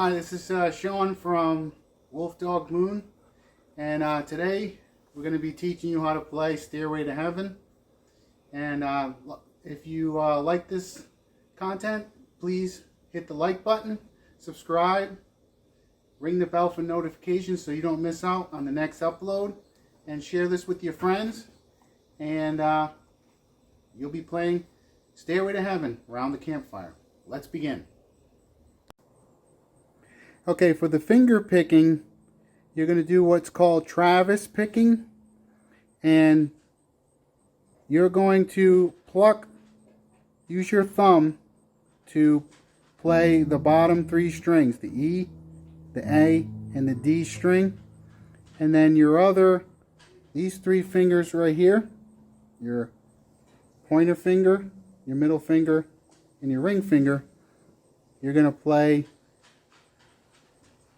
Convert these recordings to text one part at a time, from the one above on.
Hi, this is Sean from Wolf Dog Moon, and today we're going to be teaching you how to play Stairway to Heaven. And if you like this content, please hit the like button, subscribe, ring the bell for notifications so you don't miss out on the next upload, and share this with your friends. And you'll be playing Stairway to Heaven around the campfire. Let's begin. Okay, for the finger picking, you're going to do what's called Travis picking, and you're going to use your thumb to play the bottom three strings, the E, the A, and the D string, and then these three fingers right here, your pointer finger, your middle finger, and your ring finger, you're going to play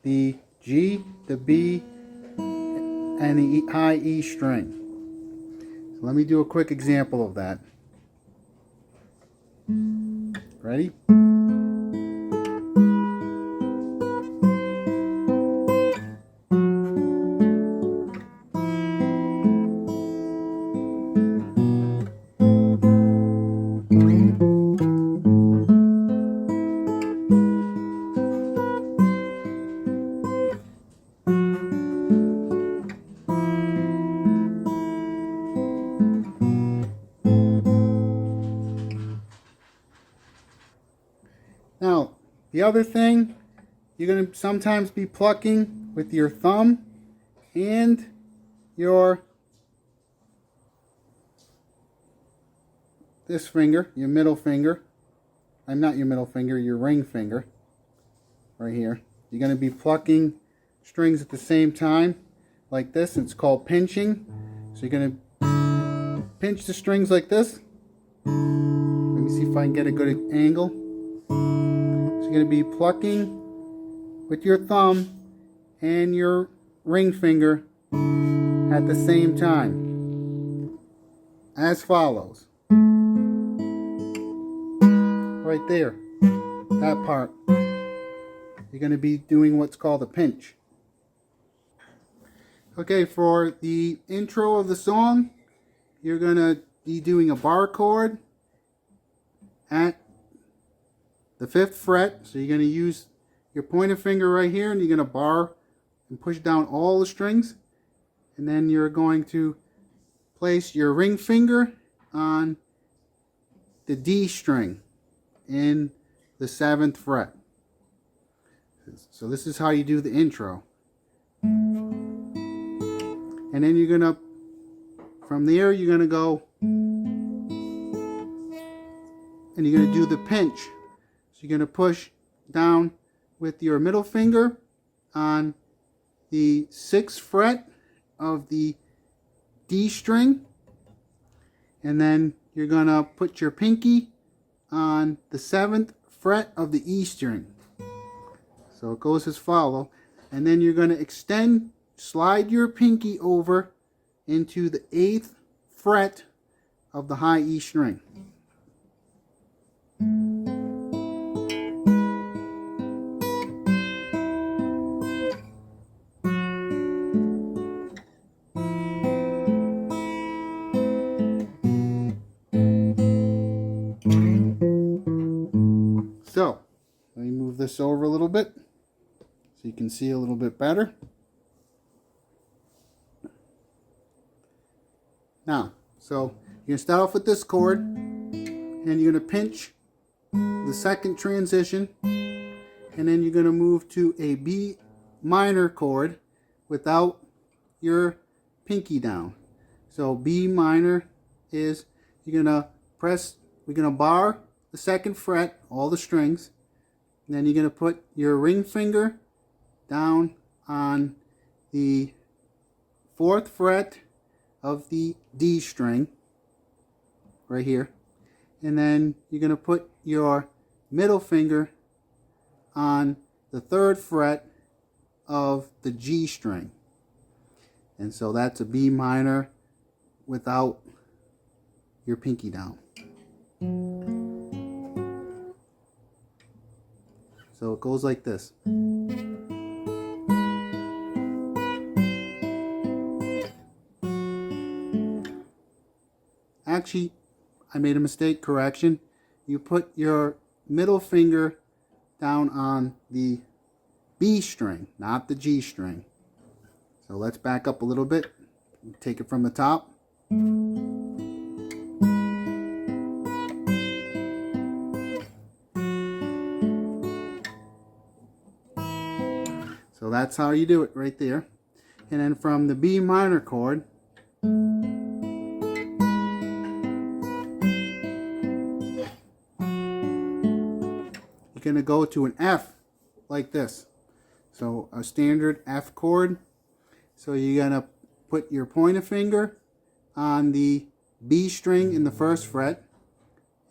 the G, the B, and the high E string. So let me do a quick example of that. Ready? Now, the other thing, you're going to sometimes be plucking with your thumb and this finger, your middle finger. Not your middle finger, your ring finger, right here. You're going to be plucking strings at the same time, like this. It's called pinching. So you're going to pinch the strings like this. Let me see if I can get a good angle. You're going to be plucking with your thumb and your ring finger at the same time, as follows. Right there, that part, you're going to be doing what's called a pinch. Okay, for the intro of the song, you're going to be doing a bar chord at the 5th fret. So you're going to use your pointer finger right here, and you're going to bar and push down all the strings, and then you're going to place your ring finger on the D string in the 7th fret. So this is how you do the intro, and then you're going to, from there, you're going to go and you're going to do the pinch. So you're going to push down with your middle finger on the 6th fret of the D string, and then you're going to put your pinky on the 7th fret of the E string. So it goes as follows, and then you're going to slide your pinky over into the 8th fret of the high E string. So, let me move this over a little bit so you can see a little bit better. Now, so you're going to start off with this chord, and you're going to pinch the second transition, and then you're going to move to a B minor chord without your pinky down. So B minor is, we're going to bar the 2nd fret, all the strings, and then you're going to put your ring finger down on the 4th fret of the D string, right here, and then you're going to put your middle finger on the 3rd fret of the G string, and so that's a B minor without your pinky down. So it goes like this. Actually, I made a mistake. Correction. You put your middle finger down on the B string, not the G string. So let's back up a little bit. Take it from the top. So that's how you do it right there. And then from the B minor chord, you're going to go to an F like this. So a standard F chord. So you're going to put your pointer finger on the B string in the first fret,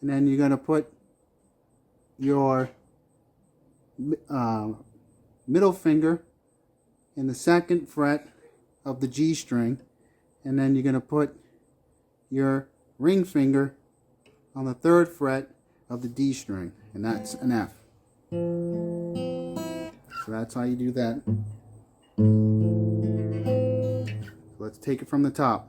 and then you're going to put your middle finger in the second fret of the G string, and then you're going to put your ring finger on the third fret of the D string, and that's an F. So that's how you do that. So let's take it from the top.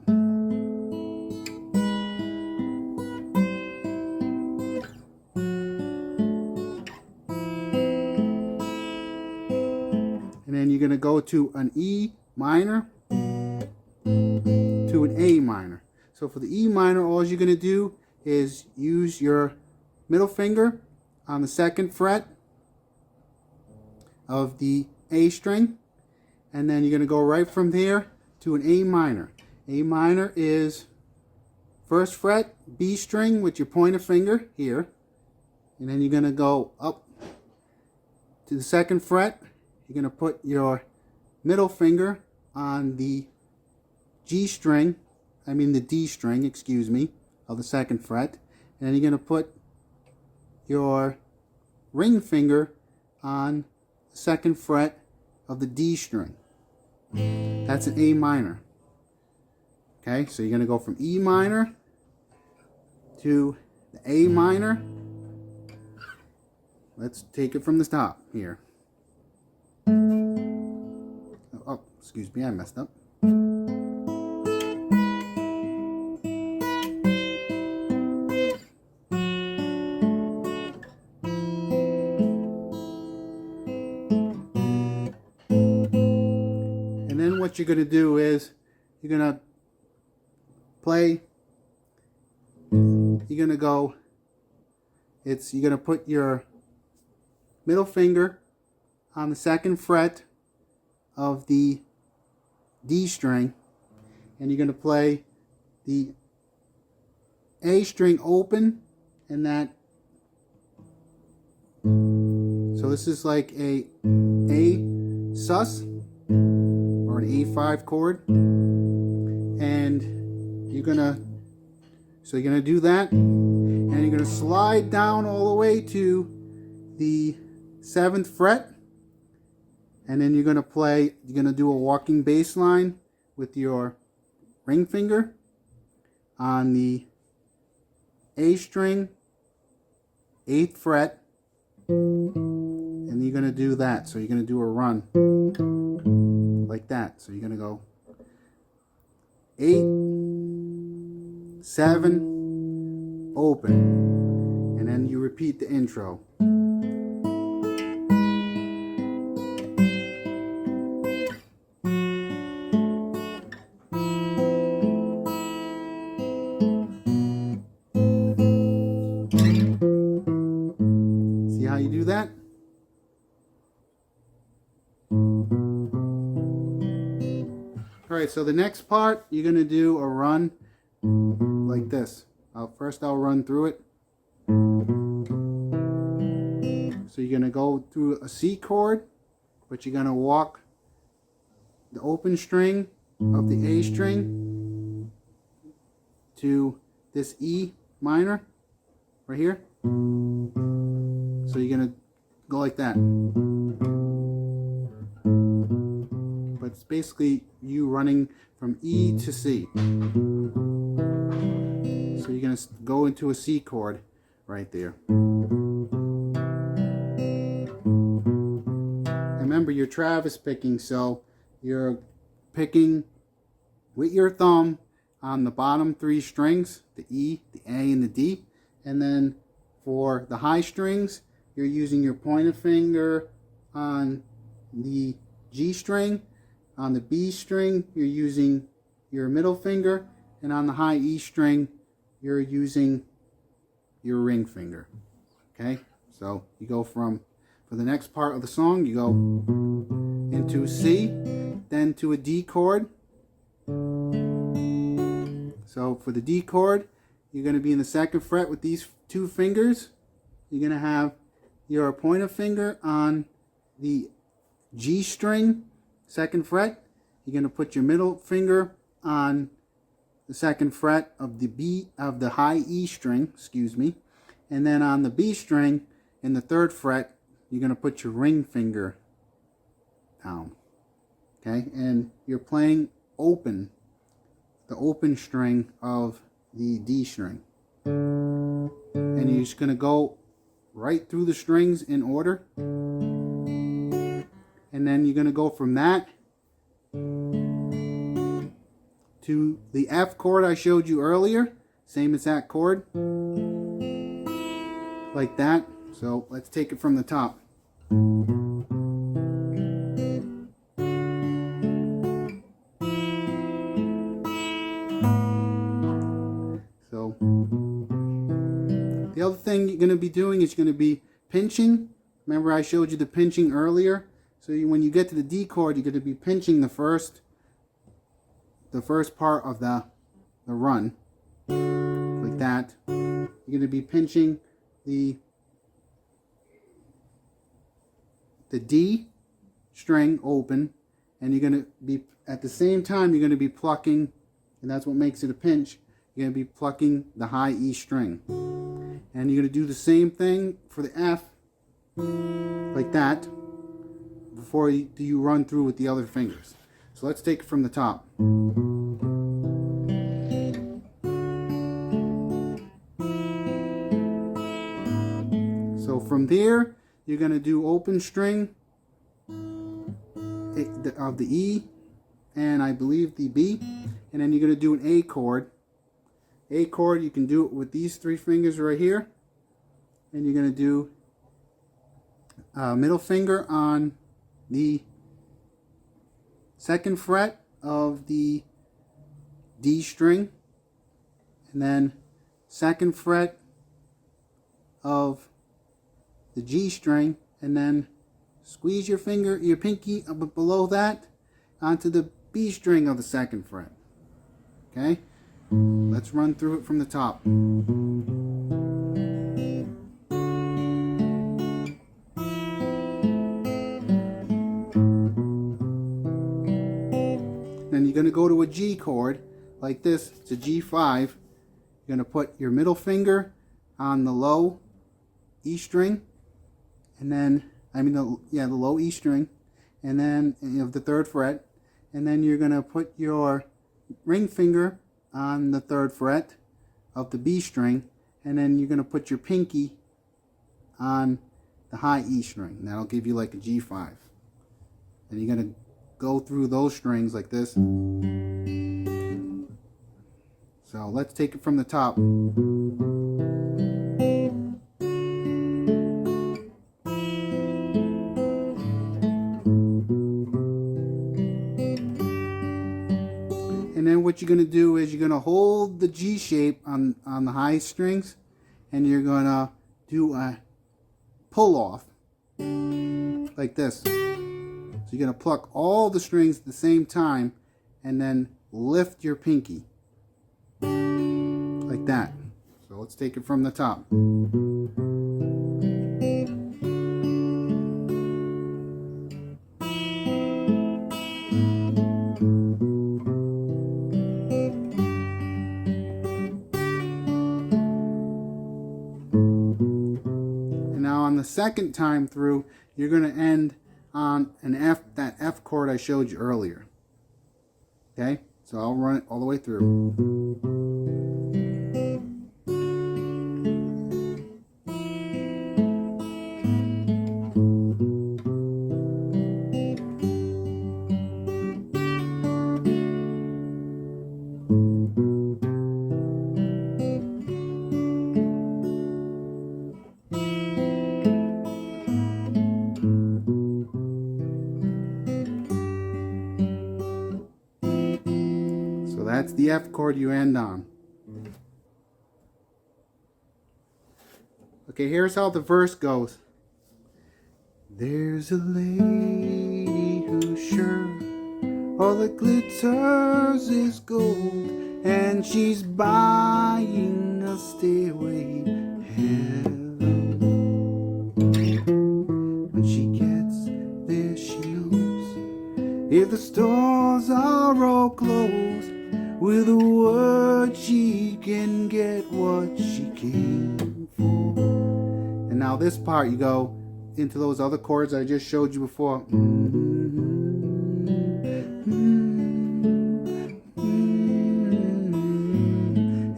And then you're going to go to an E minor to an A minor. So for the E minor, all you're going to do is use your middle finger on the second fret of the A string, and then you're going to go right from there to an A minor. A minor is first fret, B string with your pointer finger here, and then you're going to go up to the second fret. You're going to put your middle finger on the G string, the D string, excuse me, of the second fret, and then you're going to put your ring finger on the second fret of the D string. That's an A minor. Okay, so you're going to go from E minor to the A minor. Let's take it from the top here. Oh, excuse me, I messed up. And then what you're going to do is you're going to play, you're going to go, you're going to put your middle finger on the second fret of the D string, and you're going to play the A string open, and that, so this is like a sus or an A5 chord, and you're gonna do that, and you're gonna slide down all the way to the 7th fret, and then you're gonna do a walking bass line with your ring finger on the A string, 8th fret, and you're gonna do that. So you're gonna do a run like that. So you're gonna go 8, 7, open, and then you repeat the intro. See how you do that? Alright, so the next part, you're going to do a run like this. First I'll run through it. So you're going to go through a C chord, but you're going to walk the open string of the A string to this E minor right here. So you're going to go like that. But it's basically you running from E to C. So you're going to go into a C chord right there. Travis picking. So you're picking with your thumb on the bottom 3 strings, the E, the A, and the D. And then for the high strings, you're using your pointer finger on the G string. On the B string, you're using your middle finger. And on the high E string, you're using your ring finger. Okay? So you go for the next part of the song, you go into C, then to a D chord. So for the D chord, you're going to be in the 2nd fret with these 2 fingers. You're going to have your pointer finger on the G string, 2nd fret. You're going to put your middle finger on the 2nd fret of the high E string, excuse me. And then on the B string, in the 3rd fret, you're going to put your ring finger down. Okay? And you're playing open, the open string of the D string. And you're just going to go right through the strings in order. And then you're going to go from that to the F chord I showed you earlier. Same as that chord. Like that. So let's take it from the top. So the other thing you're going to be doing is you're going to be pinching. Remember I showed you the pinching earlier? So when you get to the D chord, you're going to be pinching the first part of the run. Like that. You're going to be pinching the D string open, and you're going to be, at the same time, you're going to be plucking, and that's what makes it a pinch, you're going to be plucking the high E string. And you're going to do the same thing for the F, like that, before you run through with the other fingers. So let's take it from the top. So from there, you're going to do open string of the E and I believe the B, and then you're going to do an A chord. A chord, you can do it with these 3 fingers right here, and you're going to do middle finger on the 2nd fret of the D string, and then 2nd fret of the G string, and then squeeze your pinky below that onto the B string of the 2nd fret. Okay? Let's run through it from the top. Then you're going to go to a G chord like this. It's a G5. You're going to put your middle finger on the low E string, and then the low E string, and then of the 3rd fret, and then you're going to put your ring finger on the 3rd fret of the B string, and then you're going to put your pinky on the high E string. And that'll give you like a G5. And you're going to go through those strings like this. So let's take it from the top. And then what you're going to do is you're going to hold the G shape on the high strings, and you're going to do a pull off like this. So you're going to pluck all the strings at the same time and then lift your pinky like that. So let's take it from the top. On the second time through, you're going to end on that F chord I showed you earlier. Okay, so I'll run it all the way through. that's the F chord you end on. Okay, here's how the verse goes. There's a lady who's sure all that glitters is gold, and she's buying a stairway to heaven. When she gets there, she knows if the stores are all closed, with a word she can get what she came for. And now this part, you go into those other chords I just showed you before.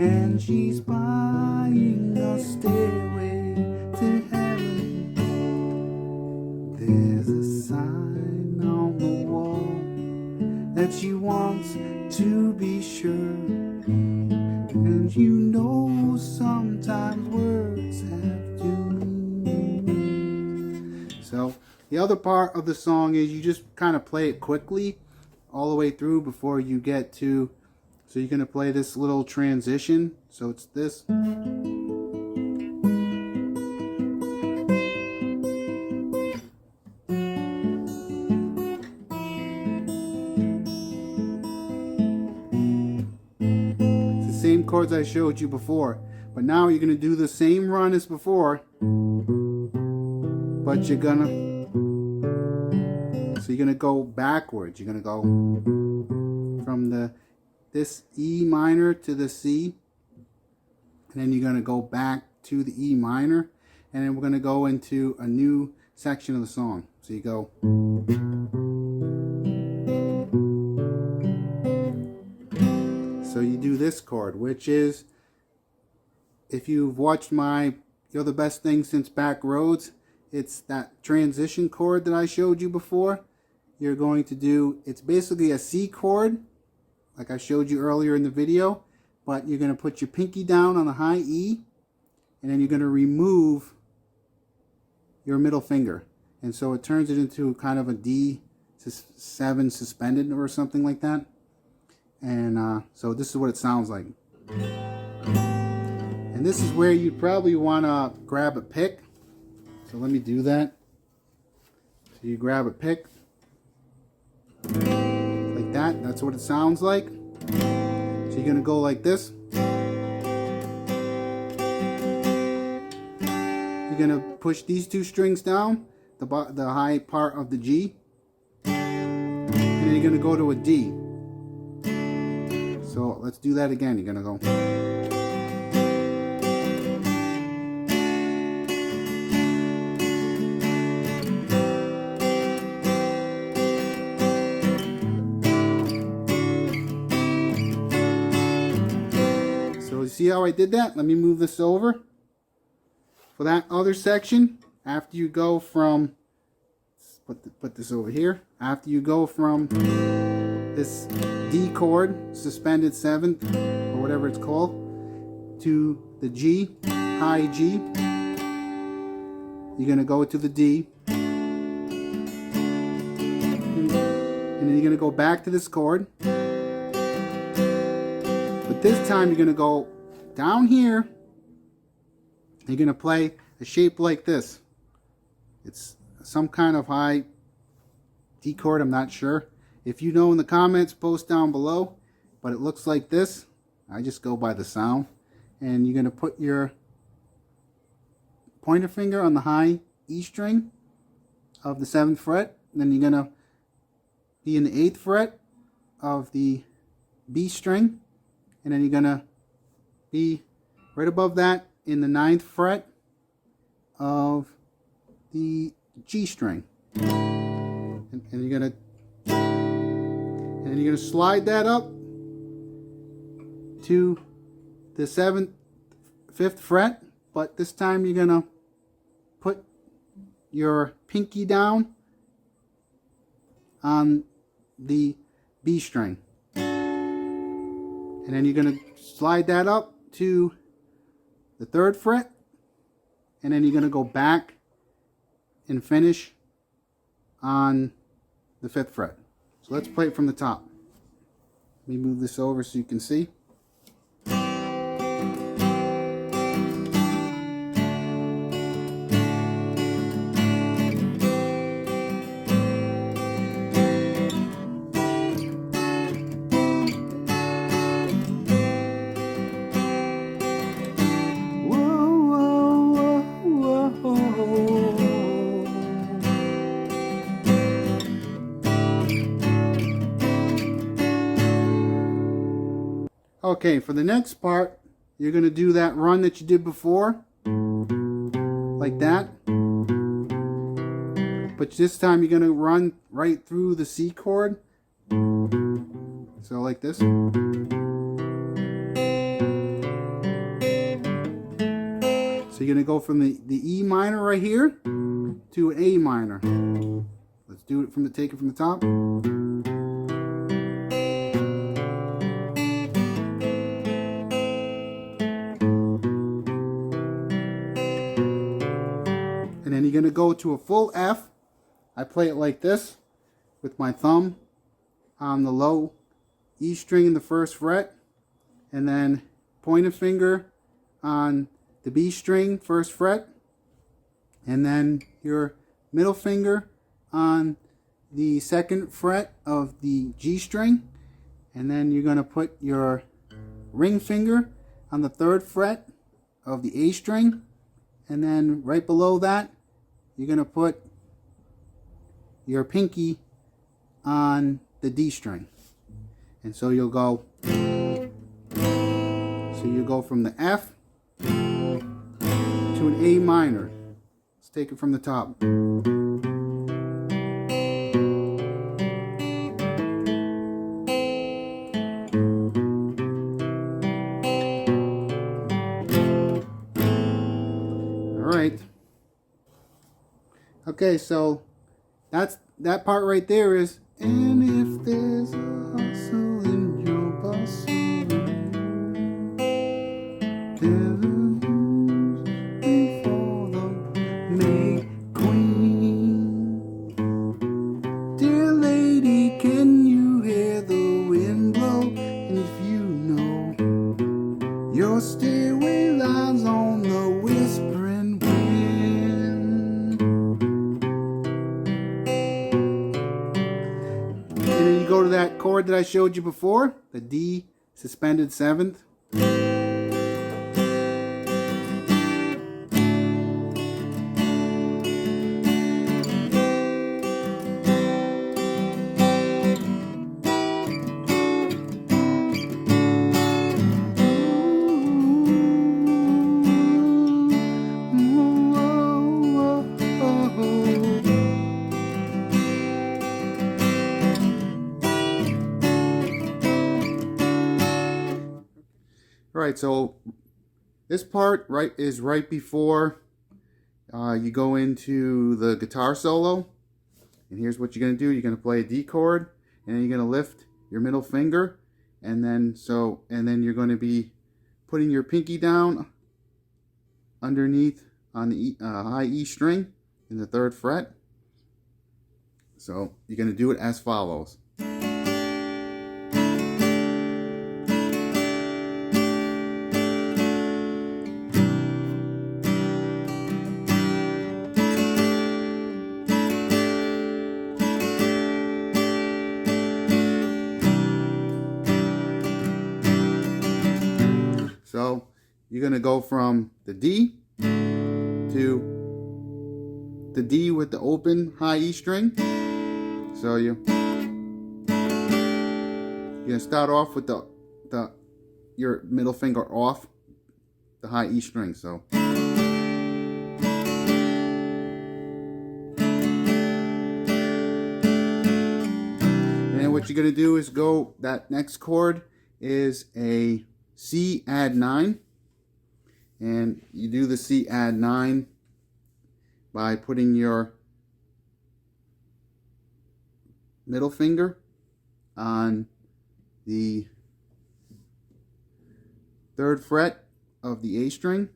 And she's buying a stairway to heaven. There's a sign on the wall that she wants to be sure. And you know sometimes words have to mean. So the other part of the song is you just kind of play it quickly all the way through before you get to, so you're going to play this little transition. So it's this. Same chords I showed you before, but now you're going to do the same run as before, but you're going to go backwards. You're going to go from this E minor to the C, and then you're going to go back to the E minor, and then we're going to go into a new section of the song. So you go. So you do this chord, which is, if you've watched my You're the Best Thing Since Back Roads, it's that transition chord that I showed you before. You're going to do, it's basically a C chord, like I showed you earlier in the video, but you're going to put your pinky down on the high E, and then you're going to remove your middle finger. And so it turns it into kind of a D7 suspended or something like that. And so this is what it sounds like. And this is where you probably want to grab a pick. So let me do that. So you grab a pick. Like that. That's what it sounds like. So you're going to go like this. You're going to push these two strings down, the high part of the G. And then you're going to go to a D. So let's do that again. You're going to go. So you see how I did that? Let me move this over. For that other section, after you go from, put this over here. After you go from this D chord, suspended 7th, or whatever it's called, to the G, high G. You're going to go to the D. And then you're going to go back to this chord. But this time you're going to go down here. You're going to play a shape like this. It's some kind of high D chord, I'm not sure. If you know in the comments, post down below. But it looks like this. I just go by the sound. And you're going to put your pointer finger on the high E string of the 7th fret. And then you're going to be in the 8th fret of the B string. And then you're going to be right above that in the 9th fret of the G string. And you're going to slide that up to the 5th fret, but this time you're going to put your pinky down on the B string. And then you're going to slide that up to the 3rd fret, and then you're going to go back and finish on the 5th fret. So let's play it from the top. Let me move this over so you can see. Okay, for the next part, you're going to do that run that you did before, like that. But this time you're going to run right through the C chord. So like this. So you're going to go from the E minor right here to an A minor. Let's do it take it from the top. And then you're going to go to a full F. I play it like this with my thumb on the low E string in the first fret, and then pointer finger on the B string, first fret, and then your middle finger on the second fret of the G string, and then you're going to put your ring finger on the third fret of the A string, and then right below that you're going to put your pinky on the D string. And so you'll go, so you go from the F to an A minor. Let's take it from the top. All right. Okay, so that part right there is, and if there's a hustle in your bustle, before the May Queen. Dear lady, can you hear the wind blow? And if you know your stairway lies on the whispering wind. And then you go to that chord that I showed you before, the D suspended seventh. Alright, so this part is right before you go into the guitar solo. And here's what you're going to do. You're going to play a D chord, and then you're going to lift your middle finger, and then you're going to be putting your pinky down underneath on the high E string in the third fret. So you're going to do it as follows. So you're going to go from the D to the D with the open high E string. So you're going to start off with your middle finger off the high E string. So and then what you're going to do is go, that next chord is a C add 9, and you do the C add 9 by putting your middle finger on the third fret of the A string,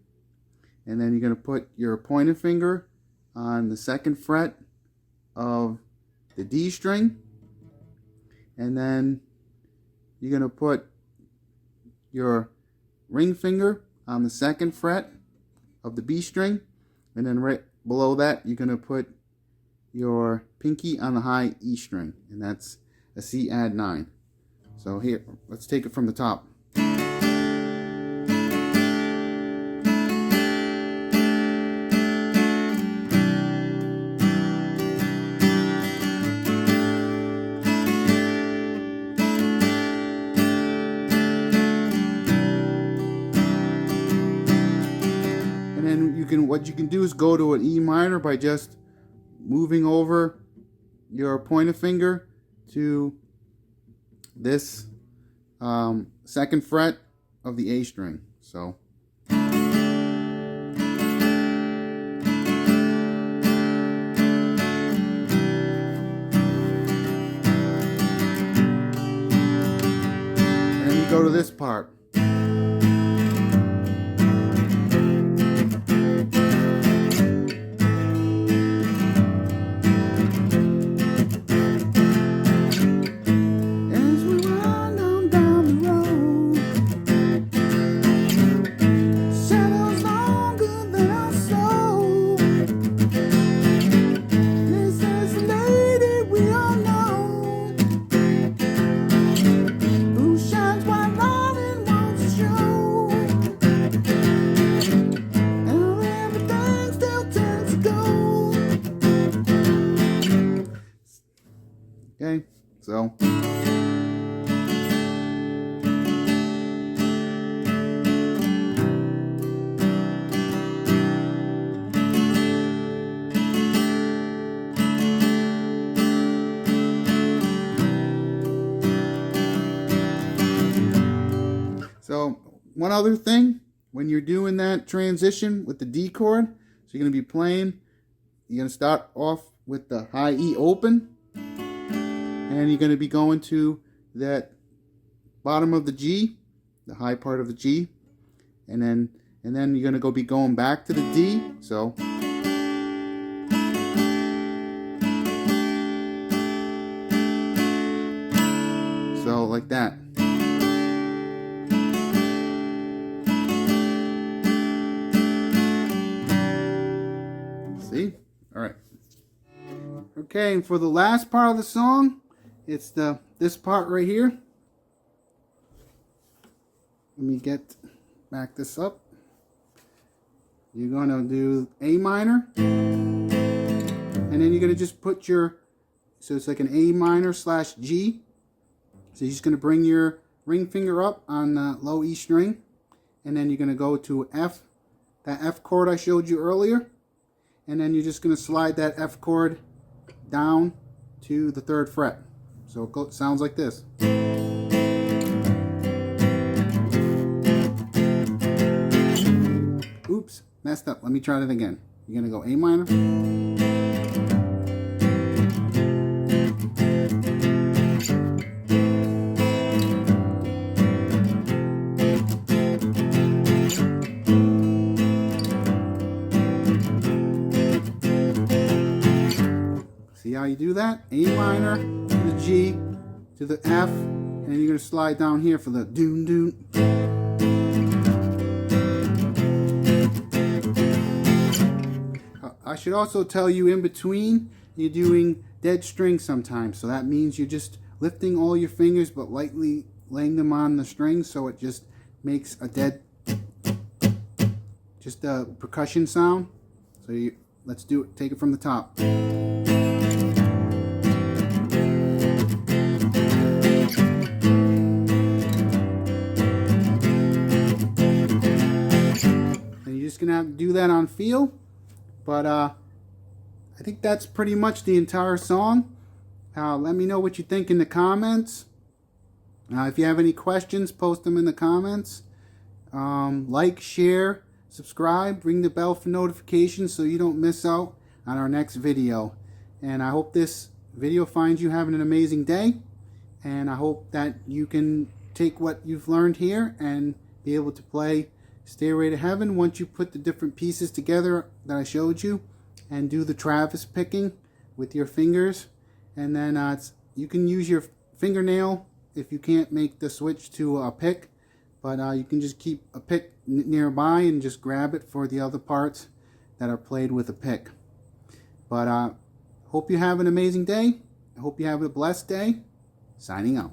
and then you're going to put your pointer finger on the second fret of the D string, and then you're going to put your ring finger on the 2nd fret of the B string, and then right below that you're going to put your pinky on the high E string, and that's a C add 9. So here, let's take it from the top. And then what you can do is go to an E minor by just moving over your pointer finger to this 2nd fret of the A string. So and you go to this part. Okay, so one other thing, when you're doing that transition with the D chord, so you're going to be playing, you're going to start off with the high E open, and you're going to be going to that bottom of the G, the high part of the G, and then you're going to be going back to the D. So like that. See? All right. Okay, and for the last part of the song, it's this part right here. Let me back this up. You're going to do A minor, and then you're going to just put so it's like an A minor / G. So you're just going to bring your ring finger up on the low E string, and then you're going to go to F, that F chord I showed you earlier, and then you're just going to slide that F chord down to the 3rd fret. So it sounds like this. Oops, messed up. Let me try that again. You're going to go A minor. See how you do that? A minor to the G to the F, and then you're going to slide down here for the doon doon. I should also tell you, in between, you're doing dead strings sometimes. So that means you're just lifting all your fingers but lightly laying them on the strings, so it just makes a dead, just a percussion sound. So let's do it. Take it from the top. Gonna have to do that on feel, but I think that's pretty much the entire song. Let me know what you think in the comments. If you have any questions, post them in the comments. Like, share, subscribe, ring the bell for notifications so you don't miss out on our next video. And I hope this video finds you having an amazing day, and I hope that you can take what you've learned here and be able to play Stairway to Heaven once you put the different pieces together that I showed you, and do the Travis picking with your fingers. And then you can use your fingernail if you can't make the switch to a pick, but you can just keep a pick nearby and just grab it for the other parts that are played with a pick. But hope you have an amazing day. I hope you have a blessed day. Signing out.